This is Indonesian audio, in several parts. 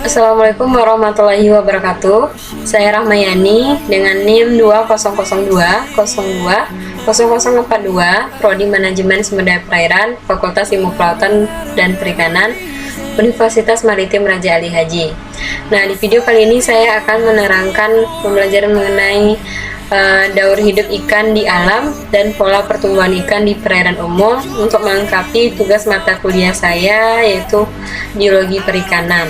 Assalamualaikum warahmatullahi wabarakatuh. Saya Rahmayani dengan NIM 2002020042 Prodi Manajemen Sumber Daya Perairan, Fakultas Ilmu Kelautan dan Perikanan, Universitas Maritim Raja Ali Haji. Nah, di video kali ini saya akan menerangkan pembelajaran mengenai daur hidup ikan di alam dan pola pertumbuhan ikan di perairan umum untuk melengkapi tugas mata kuliah saya, yaitu biologi perikanan.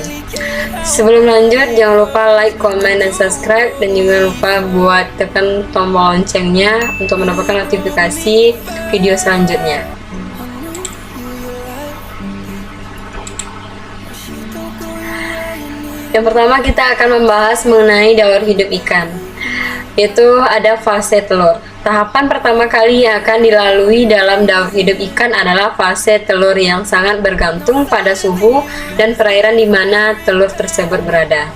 Sebelum lanjut, jangan lupa like, comment, dan subscribe, dan jangan lupa buat tekan tombol loncengnya untuk mendapatkan notifikasi video selanjutnya. Yang pertama, kita akan membahas mengenai daur hidup ikan, yaitu ada fase telur. Tahapan pertama kali yang akan dilalui dalam daur hidup ikan adalah fase telur, yang sangat bergantung pada suhu dan perairan di mana telur tersebut berada.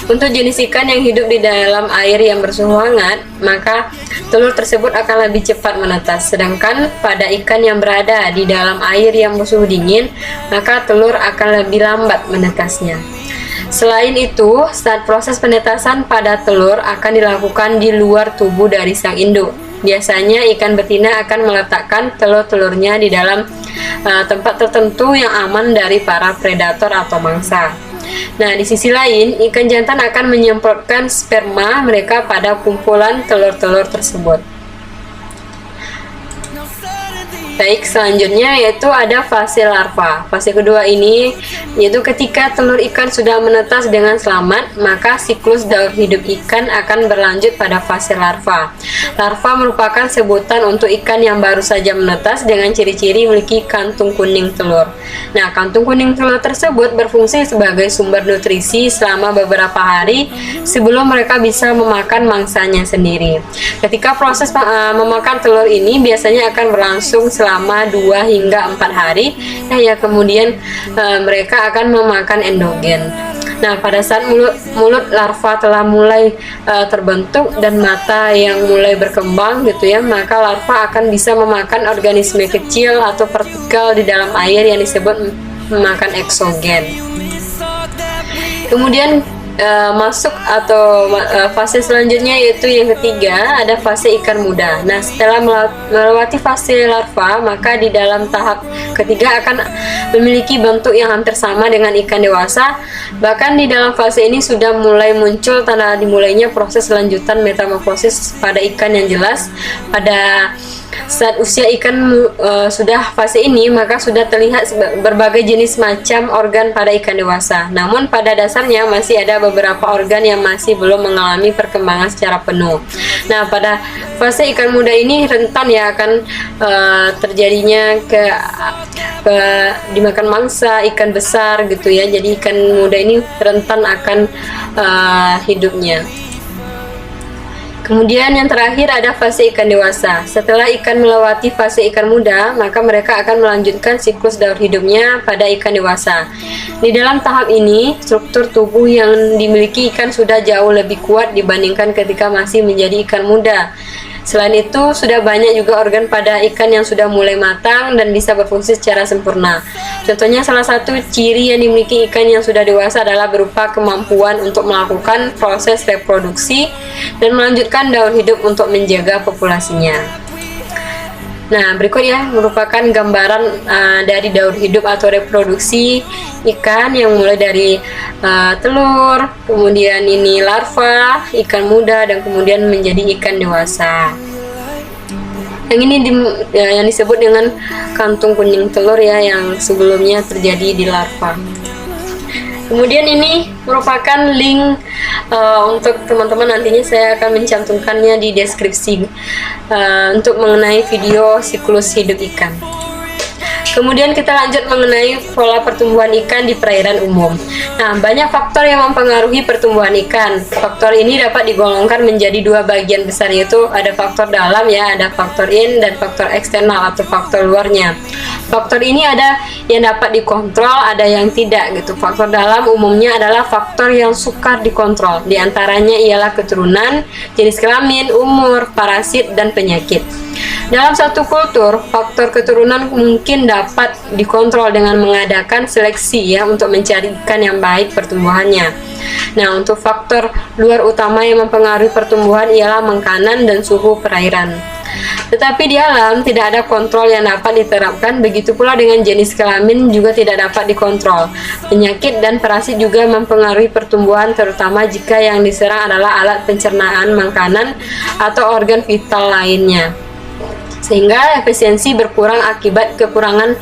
Untuk jenis ikan yang hidup di dalam air yang bersuhu hangat, maka telur tersebut akan lebih cepat menetas. Sedangkan pada ikan yang berada di dalam air yang bersuhu dingin, maka telur akan lebih lambat menetasnya. Selain itu, saat proses penetasan pada telur akan dilakukan di luar tubuh dari sang induk. Biasanya ikan betina akan meletakkan telur-telurnya di dalam tempat tertentu yang aman dari para predator atau mangsa. Nah, di sisi lain, ikan jantan akan menyemprotkan sperma mereka pada kumpulan telur-telur tersebut. Baik, selanjutnya yaitu ada fase larva. Fase kedua ini yaitu ketika telur ikan sudah menetas dengan selamat, maka siklus daur hidup ikan akan berlanjut pada fase larva. Larva merupakan sebutan untuk ikan yang baru saja menetas dengan ciri-ciri memiliki kantung kuning telur. Nah, kantung kuning telur tersebut berfungsi sebagai sumber nutrisi selama beberapa hari sebelum mereka bisa memakan mangsanya sendiri. Ketika proses memakan telur ini biasanya akan berlangsung selama 2 hingga 4 hari, ya kemudian mereka akan memakan endogen. Nah, pada saat mulut larva telah mulai terbentuk dan mata yang mulai berkembang gitu ya, maka larva akan bisa memakan organisme kecil atau partikel di dalam air yang disebut memakan eksogen. Kemudian masuk atau fase selanjutnya yaitu yang ketiga, ada fase ikan muda. Nah, setelah melewati fase larva, maka di dalam tahap ketiga akan memiliki bentuk yang hampir sama dengan ikan dewasa. Bahkan di dalam fase ini sudah mulai muncul tanda dimulainya proses lanjutan metamorfosis pada ikan yang jelas. Pada saat usia ikan sudah fase ini, maka sudah terlihat berbagai jenis macam organ pada ikan dewasa. Namun pada dasarnya masih ada beberapa organ yang masih belum mengalami perkembangan secara penuh. Nah, pada fase ikan muda ini rentan ya akan terjadinya dimakan mangsa ikan besar gitu ya. Jadi ikan muda ini rentan akan hidupnya. Kemudian yang terakhir ada fase ikan dewasa. Setelah ikan melewati fase ikan muda, maka mereka akan melanjutkan siklus daur hidupnya pada ikan dewasa. Di dalam tahap ini, struktur tubuh yang dimiliki ikan sudah jauh lebih kuat dibandingkan ketika masih menjadi ikan muda. Selain itu, sudah banyak juga organ pada ikan yang sudah mulai matang dan bisa berfungsi secara sempurna. Contohnya, salah satu ciri yang dimiliki ikan yang sudah dewasa adalah berupa kemampuan untuk melakukan proses reproduksi dan melanjutkan daur hidup untuk menjaga populasinya. Nah, berikut ya merupakan gambaran dari daur hidup atau reproduksi ikan yang mulai dari telur, kemudian ini larva, ikan muda, dan kemudian menjadi ikan dewasa. Yang ini yang disebut dengan kantung kuning telur ya, yang sebelumnya terjadi di larva. Kemudian ini merupakan link untuk teman-teman, nantinya saya akan mencantumkannya di deskripsi untuk mengenai video siklus hidup ikan. Kemudian kita lanjut mengenai pola pertumbuhan ikan di perairan umum. Nah, banyak faktor yang mempengaruhi pertumbuhan ikan. Faktor ini dapat digolongkan menjadi dua bagian besar, yaitu ada faktor dalam ya, ada faktor in dan faktor eksternal atau faktor luarnya. Faktor ini ada yang dapat dikontrol, ada yang tidak gitu. Faktor dalam umumnya adalah faktor yang sukar dikontrol. Di antaranya ialah keturunan, jenis kelamin, umur, parasit, dan penyakit. Dalam satu kultur, faktor keturunan mungkin dapat dikontrol dengan mengadakan seleksi ya untuk mencari ikan yang baik pertumbuhannya. Nah, untuk faktor luar utama yang mempengaruhi pertumbuhan ialah makanan dan suhu perairan. Tetapi di alam tidak ada kontrol yang dapat diterapkan, begitu pula dengan jenis kelamin juga tidak dapat dikontrol. Penyakit dan parasit juga mempengaruhi pertumbuhan, terutama jika yang diserang adalah alat pencernaan makanan atau organ vital lainnya, sehingga efisiensi berkurang akibat kekurangan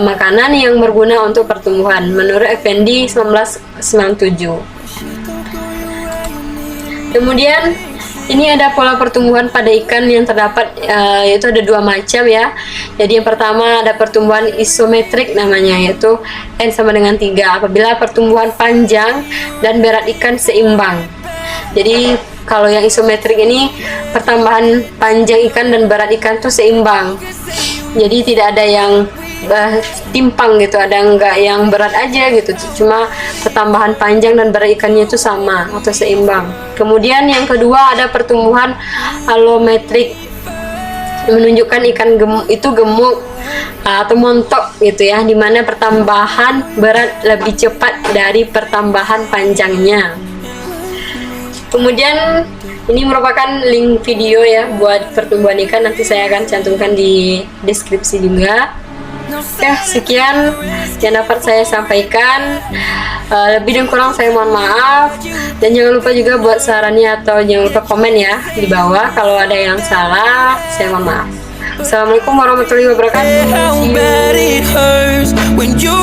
makanan yang berguna untuk pertumbuhan, menurut Effendi 1997. Kemudian ini ada pola pertumbuhan pada ikan yang terdapat, yaitu ada dua macam ya. Jadi yang pertama ada pertumbuhan isometrik namanya, yaitu N sama dengan 3 apabila pertumbuhan panjang dan berat ikan seimbang. Jadi kalau yang isometrik ini pertambahan panjang ikan dan berat ikan tuh seimbang. Jadi tidak ada yang timpang gitu, ada enggak yang berat aja gitu, cuma pertambahan panjang dan berat ikannya itu sama atau seimbang. Kemudian yang kedua ada pertumbuhan alometrik, menunjukkan ikan itu gemuk atau montok gitu ya, dimana pertambahan berat lebih cepat dari pertambahan panjangnya. Kemudian ini merupakan link video ya buat pertumbuhan ikan, nanti saya akan cantumkan di deskripsi juga. Oke, sekian yang dapat saya sampaikan. Lebih dan kurang saya mohon maaf, dan jangan lupa juga buat sarannya atau jangan lupa komen ya di bawah kalau ada yang salah, saya mohon maaf. Assalamualaikum warahmatullahi wabarakatuh. See you.